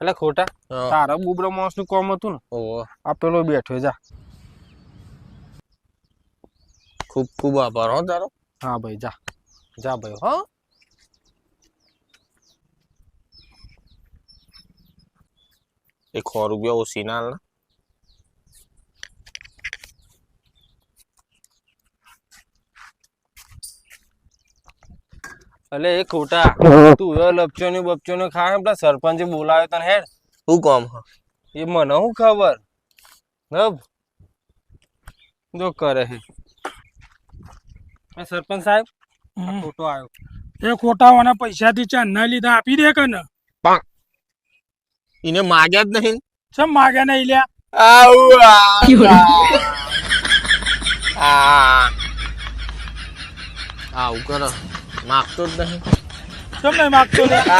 એટલે ખોટા તારા બુબરો માણસ નું કોમ હતું ને આ પેલો બેઠો જા ખૂબ ખૂબ આભાર હો તારો હા ભાઈ જા જા ભાઈ હા એક 100 રૂપિયા ઓછી ના લે અલે એ ખોટા તું લપચો ને બપચો ને ખાય પેલા સરપંચે બોલાવ્યો તને હેડ શું કામ એ મને શું ખબર જો કરે હે સરપંચ સાહેબ ખોટો આવ્યો એ ખોટાવાના પૈસાથી ચાંદના લીધા આપી દે કે ને એને માગ્યા જ નહીં ચમ માગ્યા નહીં લ્યા આવું કરો માગતો જ નહીં ચમ નહીં માગતો લ્યા